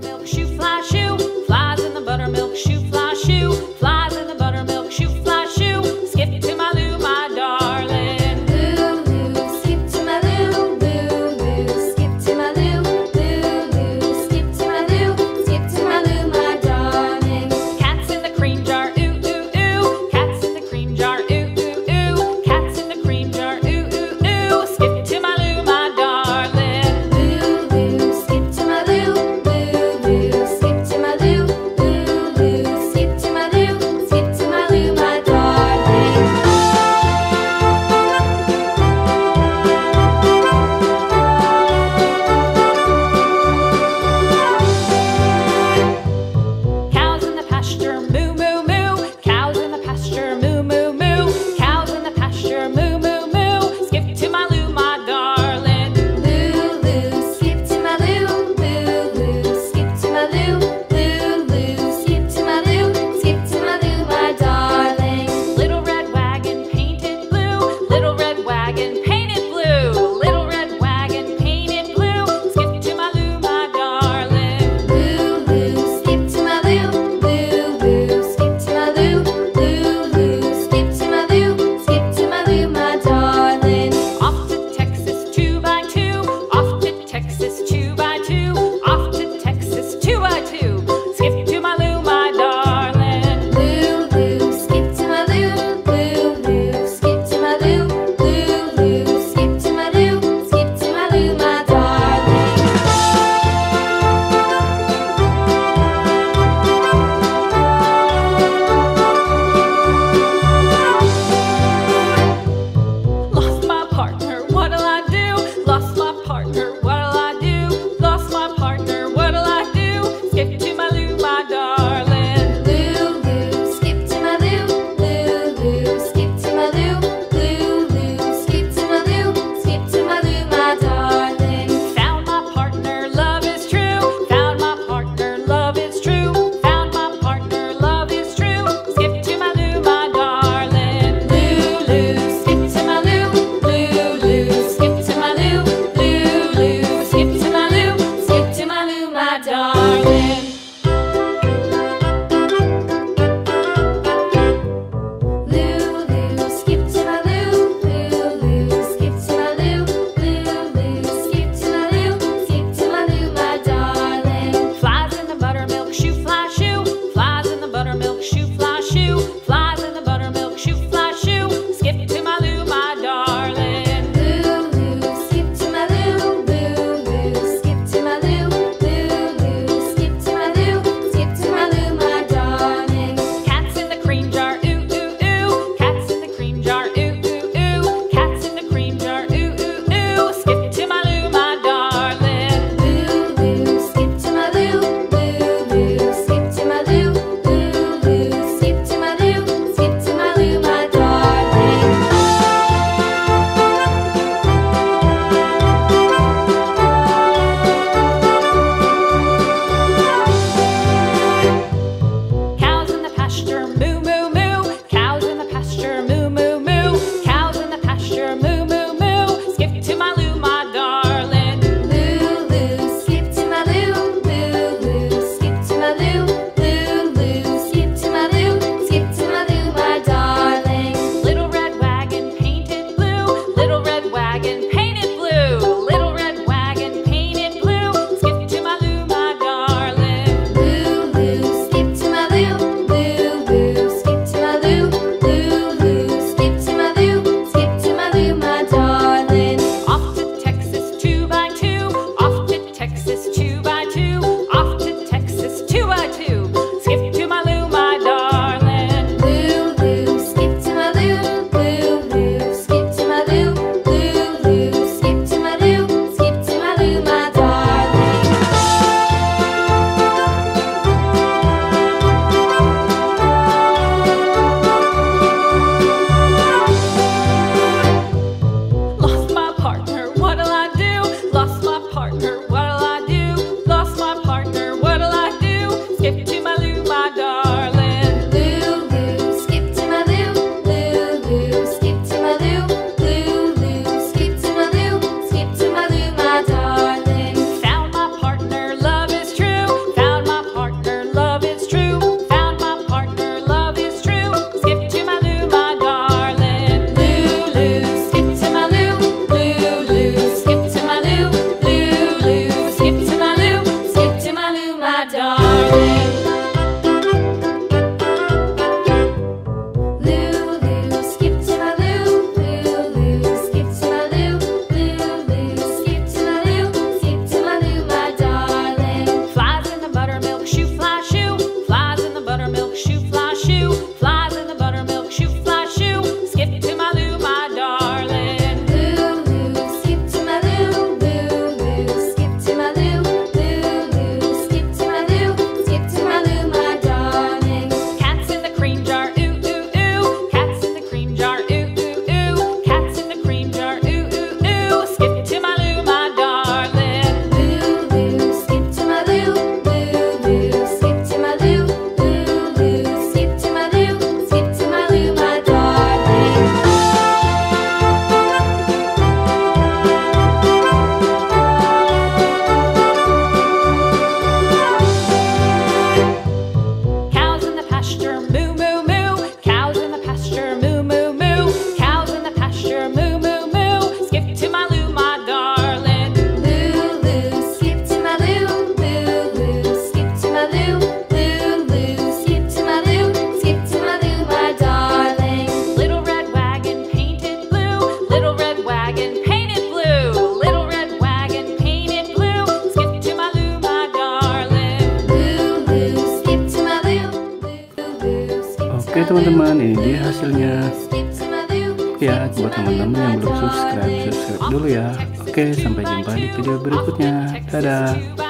buttermilk shoe, fly shoe. Flies in the buttermilk shoe, fly shoe. Flies in the buttermilk shoe, fly shoe. Skip to my Lou, my darling. Lou, Lou, skip to my Lou. Lou, Lou, skip to my Lou. Lou, Lou, skip to my Lou. Skip to my Lou, my darling. Cats in the cream jar, ooh, ooh, ooh. Cats in the cream jar, ooh, ooh, ooh. Cats in the cream jar, ooh, ooh, ooh. Skip to my Lou, my darling. Lou, Lou, skip to my Lou. Lou, Lou, skip to my Lou. Lou, Lou, skip to my Lou. Skip to my Lou, my darling. Cows in the pasture, moo, moo, moo. Cows in the pasture, moo, moo, moo. Cows in the pasture, moo, moo, moo. Skip to my Lou, my darling. Lou, Lou, skip to my Lou. Lou, Lou, skip to my Lou. Lou, Lou, skip to my Lou. Skip to my Lou, my darling. Little red wagon painted blue. Little red wagon painted blue. Little red wagon painted blue. Skip to my Lou, my darling. Lou, Lou, skip to my Lou. Lou, Lou, skip to my Lou. Lou, Lou, skip to my Lou. Skip to my Lou, my darling. Off to Texas 2x2. Off to Texas 2x2. Off to Texas 2x2. Skip to my Lou, my darling. Lou, Lou, skip to my Lou. Lou, Lou, skip to my Lou. Lou, Lou, skip to my Lou. Skip to my Lou, my darling. Lost my partner, what'll I do? Lost my partner, what'll I do? Lost my partner, what'll I do? Skip to my Lou, my darling. Lou, Lou, skip to my Lou. Lou, Lou, skip to my Lou. Lou, Lou, skip to my Lou. Skip to my Lou, my darling. Found my partner, love is true. Found my partner, love is true. Found my partner, love is true. Skip to my Lou, my darling. Lou, Lou, skip to my Lou. Lou, Lou, skip to my Lou. Lou, Lou, skip to my Lou. Skip to my Lou, my darling. Lou, Lou, skip to my Lou. Lou, Lou, skip to my Lou. Lou, Lou, skip to my Lou. Skip to my Lou, my darling. Flies in the buttermilk shoe, fly shoe. Flies in the buttermilk shoe, fly shoe. Flies in the buttermilk shoe, fly shoe. Skip to my Lou, my darling. Lou, Lou, skip to my Lou. Lou, Lou, skip to my Lou. Lou, Lou, teman-teman, ini dia hasilnya. Ya, buat teman-teman yang belum subscribe dulu ya. Oke, sampai jumpa di video berikutnya. Dadah.